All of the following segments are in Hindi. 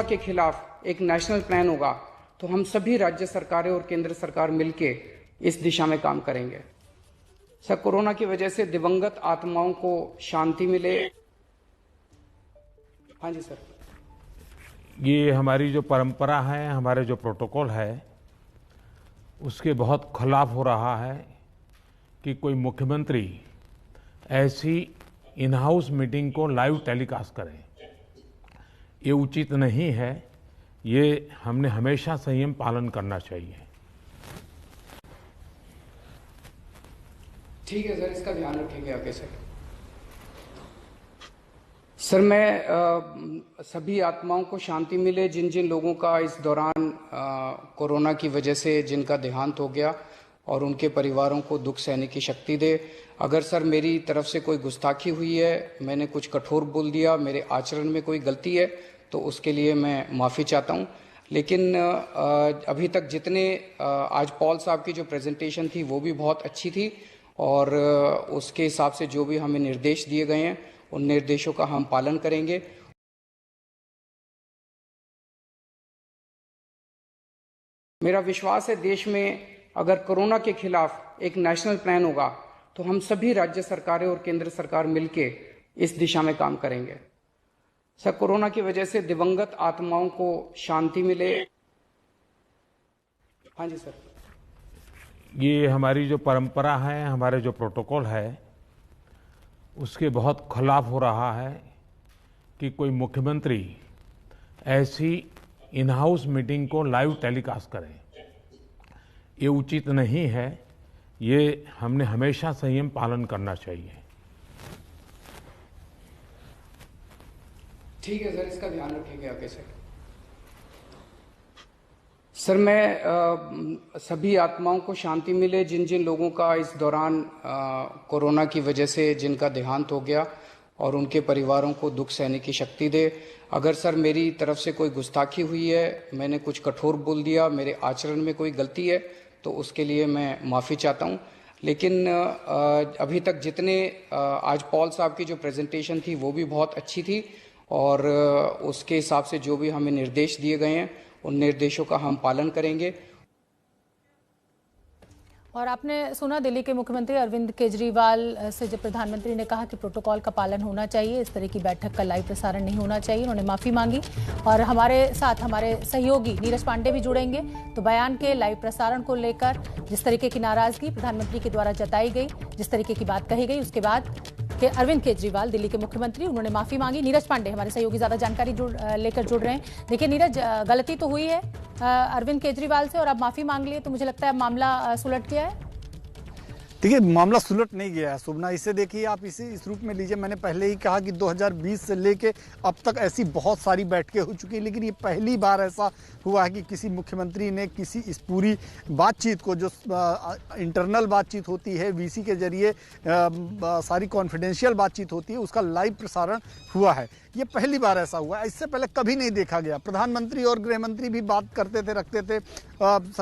के खिलाफ एक नेशनल प्लान होगा तो हम सभी राज्य सरकारें और केंद्र सरकार मिलके इस दिशा में काम करेंगे। सर, कोरोना की वजह से दिवंगत आत्माओं को शांति मिले। हाँ जी सर। ये हमारी जो परंपरा है, हमारे जो प्रोटोकॉल है, उसके बहुत खिलाफ हो रहा है कि कोई मुख्यमंत्री ऐसी इन हाउस मीटिंग को लाइव टेलीकास्ट करें। ये उचित नहीं है। ये हमने हमेशा संयम पालन करना चाहिए। ठीक है सर, इसका ध्यान रखेंगे आगे सर। सर, मैं सभी आत्माओं को शांति मिले जिन जिन लोगों का इस दौरान कोरोना की वजह से जिनका देहांत हो गया, और उनके परिवारों को दुख सहने की शक्ति दे। अगर सर मेरी तरफ से कोई गुस्ताखी हुई है, मैंने कुछ कठोर बोल दिया, मेरे आचरण में कोई गलती है, तो उसके लिए मैं माफ़ी चाहता हूं। लेकिन अभी तक जितने आज पॉल साहब की जो प्रेजेंटेशन थी वो भी बहुत अच्छी थी, और उसके हिसाब से जो भी हमें निर्देश दिए गए हैं उन निर्देशों का हम पालन करेंगे। मेरा विश्वास है देश में अगर कोरोना के खिलाफ एक नेशनल प्लान होगा तो हम सभी राज्य सरकारें और केंद्र सरकार मिलके इस दिशा में काम करेंगे। सर, कोरोना की वजह से दिवंगत आत्माओं को शांति मिले। हाँ जी सर। ये हमारी जो परंपरा है, हमारे जो प्रोटोकॉल है, उसके बहुत खिलाफ हो रहा है कि कोई मुख्यमंत्री ऐसी इन हाउस मीटिंग को लाइव टेलीकास्ट करें। ये उचित नहीं है। ये हमने हमेशा संयम पालन करना चाहिए। ठीक है सर, इसका ध्यान रखेंगे आगे सर। सर, मैं सभी आत्माओं को शांति मिले जिन जिन लोगों का इस दौरान कोरोना की वजह से जिनका देहांत हो गया, और उनके परिवारों को दुख सहने की शक्ति दे। अगर सर मेरी तरफ से कोई गुस्ताखी हुई है, मैंने कुछ कठोर बोल दिया, मेरे आचरण में कोई गलती है, तो उसके लिए मैं माफ़ी चाहता हूं। लेकिन अभी तक जितने आज पॉल साहब की जो प्रेजेंटेशन थी वो भी बहुत अच्छी थी, और उसके हिसाब से जो भी हमें निर्देश दिए गए हैं उन निर्देशों का हम पालन करेंगे। और आपने सुना दिल्ली के मुख्यमंत्री अरविंद केजरीवाल से जब प्रधानमंत्री ने कहा कि प्रोटोकॉल का पालन होना चाहिए, इस तरह की बैठक का लाइव प्रसारण नहीं होना चाहिए, उन्होंने माफी मांगी। और हमारे साथ हमारे सहयोगी नीरज पांडे भी जुड़ेंगे। तो बयान के लाइव प्रसारण को लेकर जिस तरीके की नाराजगी प्रधानमंत्री के द्वारा जताई गई, जिस तरीके की बात कही गई, उसके बाद कि अरविंद केजरीवाल दिल्ली के मुख्यमंत्री, उन्होंने माफी मांगी। नीरज पांडे हमारे सहयोगी ज्यादा जानकारी लेकर जुड़ रहे हैं। देखिए नीरज, गलती तो हुई है अरविंद केजरीवाल से और अब माफी मांग लिए, तो मुझे लगता है मामला सुलट गया है। देखिए, मामला सुलट नहीं गया है शोभना। इसे देखिए आप, इसे इस रूप में लीजिए। मैंने पहले ही कहा कि 2020 से लेके अब तक ऐसी बहुत सारी बैठकें हो चुकी हैं, लेकिन ये पहली बार ऐसा हुआ है कि किसी मुख्यमंत्री ने किसी इस पूरी बातचीत को, जो इंटरनल बातचीत होती है वीसी के जरिए, सारी कॉन्फिडेंशियल बातचीत होती है, उसका लाइव प्रसारण हुआ है। ये पहली बार ऐसा हुआ है। इससे पहले कभी नहीं देखा गया। प्रधानमंत्री और गृह मंत्री भी बात करते थे, रखते थे,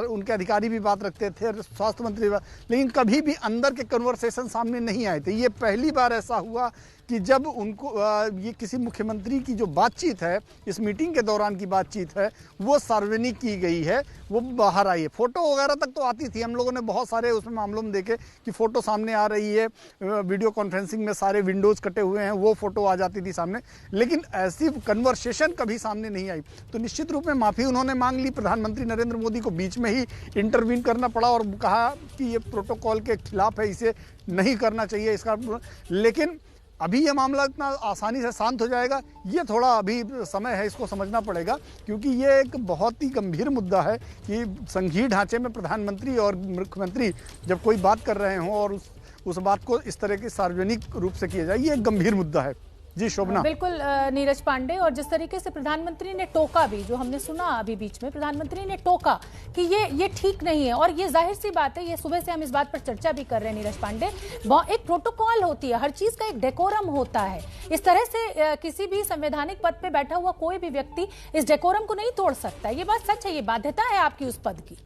उनके अधिकारी भी बात रखते थे, स्वास्थ्य मंत्री, लेकिन कभी भी अंदर के कन्वर्सेशन सामने नहीं आए थे। ये पहली बार ऐसा हुआ कि जब उनको ये किसी मुख्यमंत्री की जो बातचीत है, इस मीटिंग के दौरान की बातचीत है, वो सार्वजनिक की गई है, वो बाहर आई है। फोटो वगैरह तक तो आती थी, हम लोगों ने बहुत सारे उसमें मामलों में देखे कि फ़ोटो सामने आ रही है, वीडियो कॉन्फ्रेंसिंग में सारे विंडोज़ कटे हुए हैं, वो फ़ोटो आ जाती थी सामने, लेकिन ऐसी कन्वर्सेशन कभी सामने नहीं आई। तो निश्चित रूप में माफ़ी उन्होंने मांग ली। प्रधानमंत्री नरेंद्र मोदी को बीच में ही इंटरवीन करना पड़ा और कहा कि ये प्रोटोकॉल के खिलाफ है, इसे नहीं करना चाहिए इसका। लेकिन अभी ये मामला इतना आसानी से शांत हो जाएगा, ये थोड़ा अभी समय है, इसको समझना पड़ेगा, क्योंकि ये एक बहुत ही गंभीर मुद्दा है कि संघीय ढांचे में प्रधानमंत्री और मुख्यमंत्री जब कोई बात कर रहे हों और उस बात को इस तरह की सार्वजनिक रूप से किया जाए, ये एक गंभीर मुद्दा है। जी शोभना। बिल्कुल नीरज पांडे, और जिस तरीके से प्रधानमंत्री ने टोका भी, जो हमने सुना अभी बीच में, प्रधानमंत्री ने टोका कि ये ठीक नहीं है, और ये जाहिर सी बात है, ये सुबह से हम इस बात पर चर्चा भी कर रहे हैं नीरज पांडे, एक प्रोटोकॉल होती है, हर चीज का एक डेकोरम होता है। इस तरह से किसी भी संवैधानिक पद पे बैठा हुआ कोई भी व्यक्ति इस डेकोरम को नहीं तोड़ सकता। ये बात सच है, ये बाध्यता है आपकी उस पद की।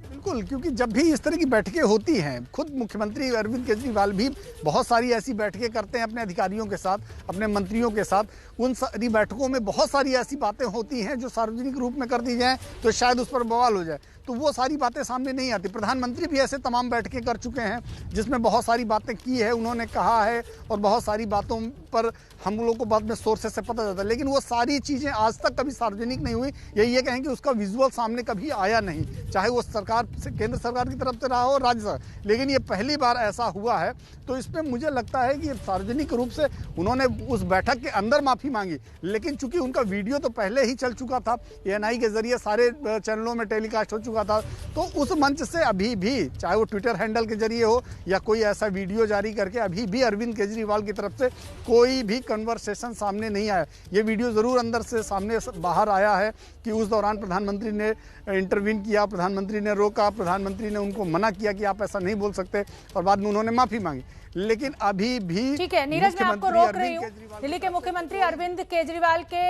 बिल्कुल, क्योंकि जब भी इस तरह की बैठकें होती हैं, खुद मुख्यमंत्री अरविंद केजरीवाल भी बहुत सारी ऐसी बैठकें करते हैं अपने अधिकारियों के साथ, अपने मंत्रियों के साथ। उन सारी बैठकों में बहुत सारी ऐसी बातें होती हैं जो सार्वजनिक रूप में कर दी जाएं तो शायद उस पर बवाल हो जाए, तो वो सारी बातें सामने नहीं आती। प्रधानमंत्री भी ऐसे तमाम बैठकें कर चुके हैं जिसमें बहुत सारी बातें की है, उन्होंने कहा है, और बहुत सारी बातों पर हम लोगों को बाद में सोर्सेस से पता चलता है, लेकिन वो सारी चीज़ें आज तक कभी सार्वजनिक नहीं हुई। ये कहें कि उसका विजुअल सामने कभी आया नहीं, चाहे वो सरकार से, केंद्र सरकार की तरफ से रहा हो, राज्य सरकार, लेकिन ये पहली बार ऐसा हुआ है। तो इसमें मुझे लगता है कि सार्वजनिक रूप से उन्होंने उस बैठक के अंदर माफ़ी मांगी, लेकिन चूंकि उनका वीडियो तो पहले ही चल चुका था, ANI के जरिए सारे चैनलों में टेलीकास्ट हो चुका था, तो उस मंच से अभी भी, चाहे वो ट्विटर हैंडल के जरिए हो या कोई ऐसा वीडियो जारी करके, अभी भी अरविंद केजरीवाल की तरफ से कोई भी कन्वर्सेशन सामने नहीं आया। ये वीडियो ज़रूर अंदर से सामने बाहर आया है कि उस दौरान प्रधानमंत्री ने इंटरवीन किया, प्रधानमंत्री ने रोका, प्रधानमंत्री ने उनको मना किया कि आप ऐसा नहीं बोल सकते, और बाद में उन्होंने माफ़ी मांगी। लेकिन अभी भी ठीक है नीरज, मैं आपको रोक रही हूँ। दिल्ली के मुख्यमंत्री अरविंद केजरीवाल के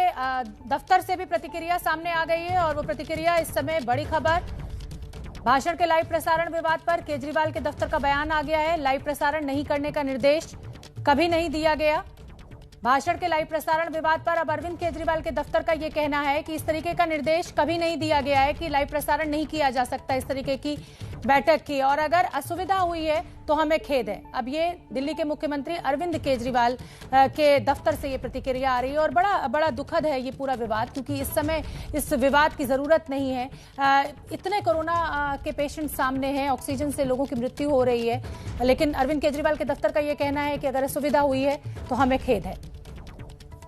दफ्तर से भी प्रतिक्रिया सामने आ गई है, और वो प्रतिक्रिया इस समय बड़ी खबर, भाषण के लाइव प्रसारण विवाद पर केजरीवाल के दफ्तर का बयान आ गया है। लाइव प्रसारण नहीं करने का निर्देश कभी नहीं दिया गया। भाषण के लाइव प्रसारण विवाद पर अब अरविंद केजरीवाल के दफ्तर का यह कहना है कि इस तरीके का निर्देश कभी नहीं दिया गया है कि लाइव प्रसारण नहीं किया जा सकता इस तरीके की बैठक की, और अगर असुविधा हुई है तो हमें खेद है। अब ये दिल्ली के मुख्यमंत्री अरविंद केजरीवाल के दफ्तर से ये प्रतिक्रिया आ रही है, और बड़ा दुखद है ये पूरा विवाद, क्योंकि इस समय इस विवाद की जरूरत नहीं है। इतने कोरोना के पेशेंट सामने हैं, ऑक्सीजन से लोगों की मृत्यु हो रही है, लेकिन अरविंद केजरीवाल के दफ्तर का ये कहना है कि अगर असुविधा हुई है तो हमें खेद है।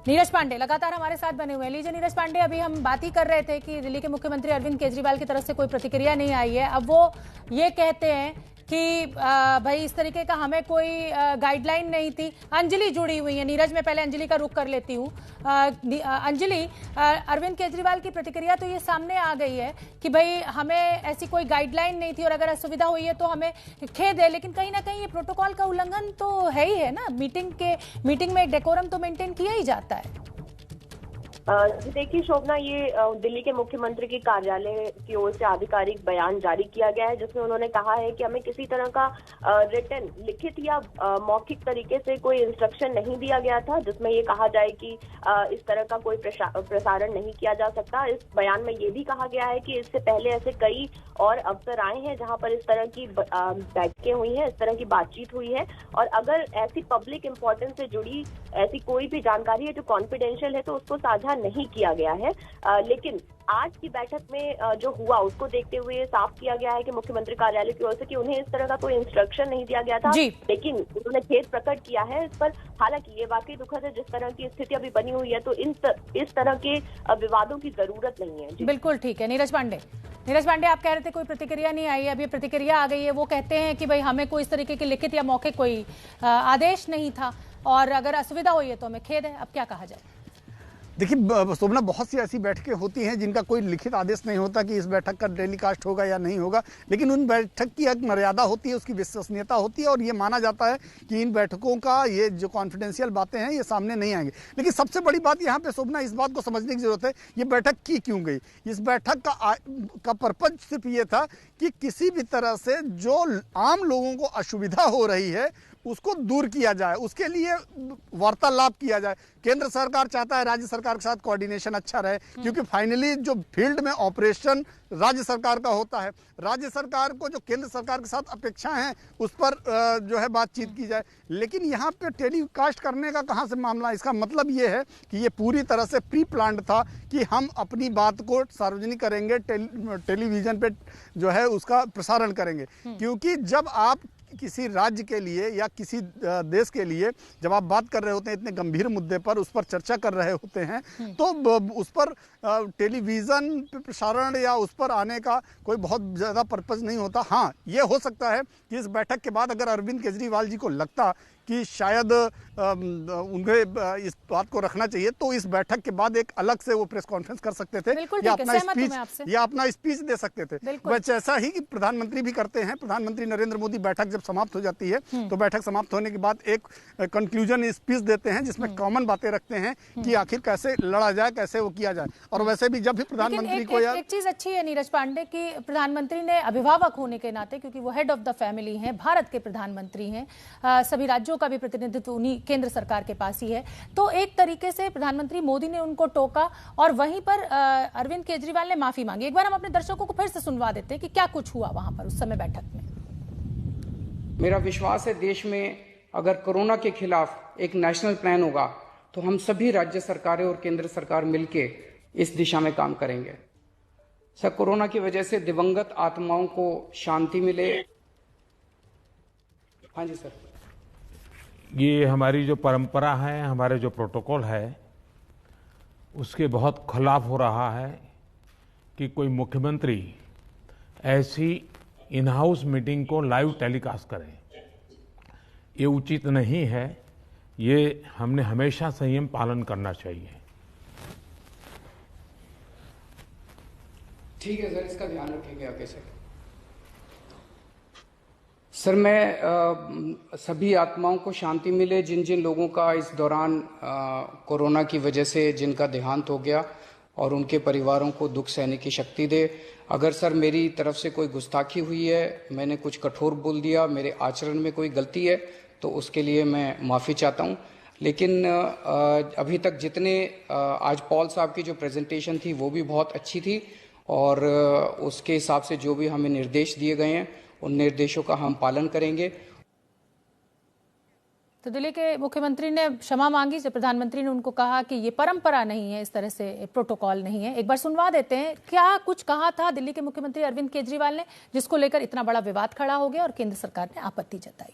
नीरज पांडे लगातार हमारे साथ बने हुए हैं। लीजिए नीरज पांडे, अभी हम बात ही कर रहे थे कि दिल्ली के मुख्यमंत्री अरविंद केजरीवाल की तरफ से कोई प्रतिक्रिया नहीं आई है। अब वो ये कहते हैं कि भाई इस तरीके का हमें कोई गाइडलाइन नहीं थी। अंजलि जुड़ी हुई है। नीरज, मैं पहले अंजलि का रुख कर लेती हूँ। अंजलि, अरविंद केजरीवाल की प्रतिक्रिया तो ये सामने आ गई है कि भाई हमें ऐसी कोई गाइडलाइन नहीं थी, और अगर असुविधा हुई है तो हमें खेद है, लेकिन कहीं ना कहीं ये प्रोटोकॉल का उल्लंघन तो है ही है ना। मीटिंग में एक डेकोरम तो मेंटेन किया ही जाता है। देखिए शोभना, ये दिल्ली के मुख्यमंत्री के कार्यालय की ओर से आधिकारिक बयान जारी किया गया है, जिसमें उन्होंने कहा है कि हमें किसी तरह का रिटन, लिखित या मौखिक तरीके से कोई इंस्ट्रक्शन नहीं दिया गया था जिसमें ये कहा जाए कि इस तरह का कोई प्रसारण नहीं किया जा सकता। इस बयान में ये भी कहा गया है कि इससे पहले ऐसे कई और अवसर आए हैं जहां पर इस तरह की बैठकें हुई हैं, इस तरह की बातचीत हुई है, और अगर ऐसी पब्लिक इंपॉर्टेंस से जुड़ी ऐसी कोई भी जानकारी है जो कॉन्फिडेंशियल है तो उसको साझा नहीं किया गया है। लेकिन आज की बैठक में जो हुआ उसको देखते हुए साफ किया गया है कि मुख्यमंत्री कार्यालय की ओर से कि उन्हें इस तरह का कोई इंस्ट्रक्शन नहीं दिया गया था, लेकिन उन्होंने खेद प्रकट किया है इस पर। हालांकि ये वाकई दुखद है, जिस तरह की स्थिति अभी बनी हुई है तो इस तरह के विवादों की जरूरत नहीं है। बिल्कुल ठीक है। नीरज पांडे, आप कह रहे थे कोई प्रतिक्रिया नहीं आई, अभी प्रतिक्रिया आ गई है। वो कहते हैं कि भाई हमें कोई इस तरीके की लिखित या मौखिक कोई आदेश नहीं था, और अगर असुविधा हुई है तो हमें खेद है। अब क्या कहा जाए? देखिए शोभना, बहुत सी ऐसी बैठकें होती हैं जिनका कोई लिखित आदेश नहीं होता कि इस बैठक का टेलीकास्ट होगा या नहीं होगा, लेकिन उन बैठक की एक मर्यादा होती है, उसकी विश्वसनीयता होती है, और ये माना जाता है कि इन बैठकों का ये जो कॉन्फिडेंशियल बातें हैं ये सामने नहीं आएंगी। लेकिन सबसे बड़ी बात यहाँ पे शोभना, इस बात को समझने की जरूरत है, ये बैठक की क्यों गई। इस बैठक का पर्पज सिर्फ ये था कि किसी भी तरह से जो आम लोगों को असुविधा हो रही है उसको दूर किया जाए, उसके लिए वार्तालाप किया जाए। केंद्र सरकार चाहता है राज्य सरकार के साथ कोऑर्डिनेशन अच्छा रहे, क्योंकि फाइनली जो फील्ड में ऑपरेशन राज्य सरकार का होता है, राज्य सरकार को जो केंद्र सरकार के साथ अपेक्षाएं हैं उस पर जो है बातचीत की जाए। लेकिन यहाँ पे टेलीकास्ट करने का कहाँ से मामला? इसका मतलब ये है कि ये पूरी तरह से प्री प्लान्ड था कि हम अपनी बात को सार्वजनिक करेंगे, टेलीविजन पे जो है उसका प्रसारण करेंगे। क्योंकि जब आप किसी राज्य के लिए या किसी देश के लिए जब आप बात कर रहे होते हैं इतने गंभीर मुद्दे पर, उस पर चर्चा कर रहे होते हैं, तो उस पर टेलीविज़न प्रसारण या उस पर आने का कोई बहुत ज़्यादा पर्पज़ नहीं होता। हाँ, ये हो सकता है कि इस बैठक के बाद अगर अरविंद केजरीवाल जी को लगता कि शायद उन्हें इस बात को रखना चाहिए, तो इस बैठक के बाद एक अलग से वो प्रेस कॉन्फ्रेंस कर सकते थे या अपना स्पीच दे सकते थे। वैसे ऐसा ही कि प्रधानमंत्री भी करते हैं। प्रधानमंत्री नरेंद्र मोदी बैठक जब समाप्त हो जाती है तो बैठक समाप्त होने के बाद एक कंक्लूजन स्पीच देते हैं जिसमें कॉमन बातें रखते हैं कि आखिर कैसे लड़ा जाए, कैसे वो किया जाए। और वैसे भी जब भी प्रधानमंत्री को एक चीज अच्छी है नीरज पांडे की, प्रधानमंत्री ने अभिभावक होने के नाते, क्योंकि वो हेड ऑफ द फैमिली हैं, भारत के प्रधानमंत्री हैं, सभी राज्यों का भी प्रतिनिधित्व उन्हीं केंद्र सरकार के पास ही है, तो एक तरीके से प्रधानमंत्री मोदी ने उनको टोका और वहीं पर अरविंद केजरीवाल ने माफी मांगी। एक बार हम अपने दर्शकों को फिर से सुनवा देते हैं कि क्या कुछ हुआ वहां पर उस समय बैठक में। मेरा विश्वास है देश में अगर कोरोना के खिलाफ एक नेशनल प्लान होगा तो हम सभी राज्य सरकारें और केंद्र सरकार मिलकर इस दिशा में काम करेंगे। सर, कोरोना की वजह से दिवंगत आत्माओं को शांति मिले। हाँ जी सर। ये हमारी जो परंपरा है, हमारे जो प्रोटोकॉल है, उसके बहुत खिलाफ हो रहा है कि कोई मुख्यमंत्री ऐसी इन हाउस मीटिंग को लाइव टेलीकास्ट करे। ये उचित नहीं है। ये हमने हमेशा संयम पालन करना चाहिए। ठीक है सर, इसका ध्यान रखेंगे आगे से। सर, मैं सभी आत्माओं को शांति मिले जिन जिन लोगों का इस दौरान कोरोना की वजह से जिनका देहांत हो गया, और उनके परिवारों को दुख सहने की शक्ति दे। अगर सर मेरी तरफ से कोई गुस्ताखी हुई है, मैंने कुछ कठोर बोल दिया, मेरे आचरण में कोई गलती है, तो उसके लिए मैं माफ़ी चाहता हूं। लेकिन अभी तक जितने आज पॉल साहब की जो प्रेजेंटेशन थी वो भी बहुत अच्छी थी, और उसके हिसाब से जो भी हमें निर्देश दिए गए हैं उन निर्देशों का हम पालन करेंगे। तो दिल्ली के मुख्यमंत्री ने क्षमा मांगी जब प्रधानमंत्री ने उनको कहा कि ये परंपरा नहीं है, इस तरह से प्रोटोकॉल नहीं है। एक बार सुनवा देते हैं क्या कुछ कहा था दिल्ली के मुख्यमंत्री अरविंद केजरीवाल ने, जिसको लेकर इतना बड़ा विवाद खड़ा हो गया और केंद्र सरकार ने आपत्ति जताई।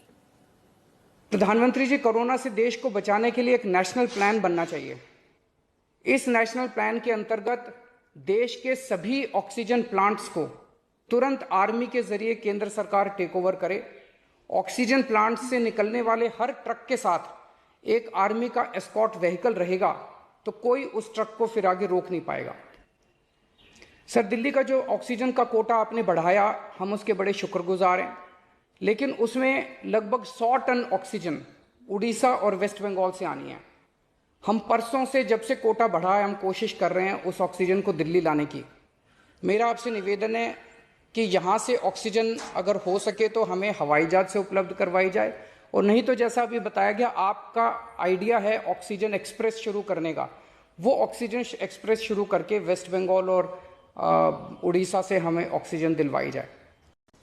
प्रधानमंत्री जी, कोरोना से देश को बचाने के लिए एक नेशनल प्लान बनना चाहिए। इस नेशनल प्लान के अंतर्गत देश के सभी ऑक्सीजन प्लांट्स को तुरंत आर्मी के जरिए केंद्र सरकार टेक ओवर करे। ऑक्सीजन प्लांट से निकलने वाले हर ट्रक के साथ एक आर्मी का एस्कॉर्ट व्हीकल रहेगा, तो कोई उस ट्रक को फिर आगे रोक नहीं पाएगा। सर, दिल्ली का जो ऑक्सीजन का कोटा आपने बढ़ाया, हम उसके बड़े शुक्रगुजार हैं, लेकिन उसमें लगभग 100 टन ऑक्सीजन उड़ीसा और वेस्ट बंगाल से आनी है। हम परसों से जब से कोटा बढ़ा है, हम कोशिश कर रहे हैं उस ऑक्सीजन को दिल्ली लाने की। मेरा आपसे निवेदन है कि यहाँ से ऑक्सीजन अगर हो सके तो हमें हवाई जहाज से उपलब्ध करवाई जाए, और नहीं तो जैसा अभी बताया गया, आपका आइडिया है ऑक्सीजन एक्सप्रेस शुरू करने का, वो ऑक्सीजन एक्सप्रेस शुरू करके वेस्ट बंगाल और उड़ीसा से हमें ऑक्सीजन दिलवाई जाए।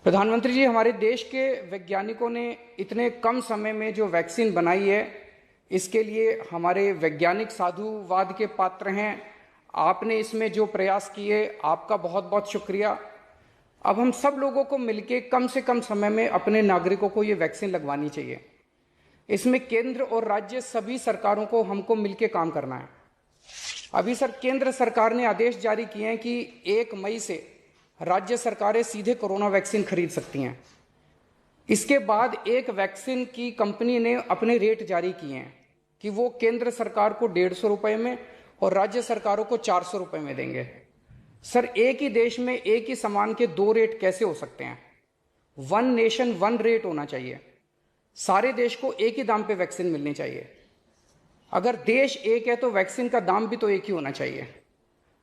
प्रधानमंत्री जी, हमारे देश के वैज्ञानिकों ने इतने कम समय में जो वैक्सीन बनाई है, इसके लिए हमारे वैज्ञानिक साधुवाद के पात्र हैं। आपने इसमें जो प्रयास किए, आपका बहुत बहुत शुक्रिया। अब हम सब लोगों को मिलकर कम से कम समय में अपने नागरिकों को ये वैक्सीन लगवानी चाहिए। इसमें केंद्र और राज्य सभी सरकारों को हमको मिलकर काम करना है। अभी सर केंद्र सरकार ने आदेश जारी किए हैं कि 1 मई से राज्य सरकारें सीधे कोरोना वैक्सीन खरीद सकती हैं। इसके बाद एक वैक्सीन की कंपनी ने अपने रेट जारी किए हैं कि वो केंद्र सरकार को 150 रुपए में और राज्य सरकारों को 400 रुपए में देंगे। सर, एक ही देश में एक ही सामान के 2 रेट कैसे हो सकते हैं? 1 नेशन 1 रेट होना चाहिए। सारे देश को एक ही दाम पे वैक्सीन मिलनी चाहिए। अगर देश एक है तो वैक्सीन का दाम भी तो एक ही होना चाहिए।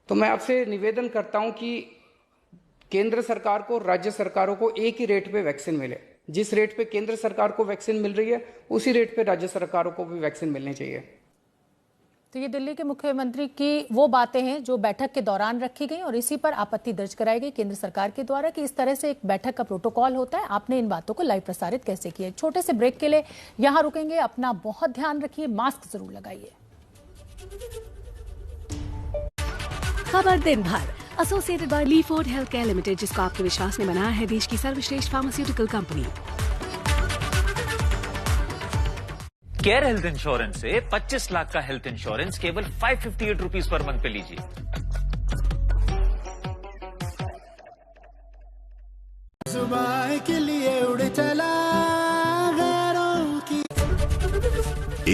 तो मैं आपसे निवेदन करता हूं कि केंद्र सरकार को, राज्य सरकारों को एक ही रेट पे वैक्सीन मिले। जिस रेट पे केंद्र सरकार को वैक्सीन मिल रही है, उसी रेट पे राज्य सरकारों को भी वैक्सीन मिलनी चाहिए। तो ये दिल्ली के मुख्यमंत्री की वो बातें हैं जो बैठक के दौरान रखी गई और इसी पर आपत्ति दर्ज कराई गई केंद्र सरकार के द्वारा कि इस तरह से एक बैठक का प्रोटोकॉल होता है, आपने इन बातों को लाइव प्रसारित कैसे किया। छोटे से ब्रेक के लिए यहां रुकेंगे। अपना बहुत ध्यान रखिए, मास्क जरूर लगाइए। खबर दिन भर associated by Leeford Healthcare Limited, जिसको आपके विश्वास ने बनाया है देश की सर्वश्रेष्ठ pharmaceutical company. Care Health Insurance से 25 लाख का हेल्थ इंश्योरेंस केवल 558 रुपीज पर मंथ पे लीजिए। सुबह के लिए उड़ चला,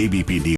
ABP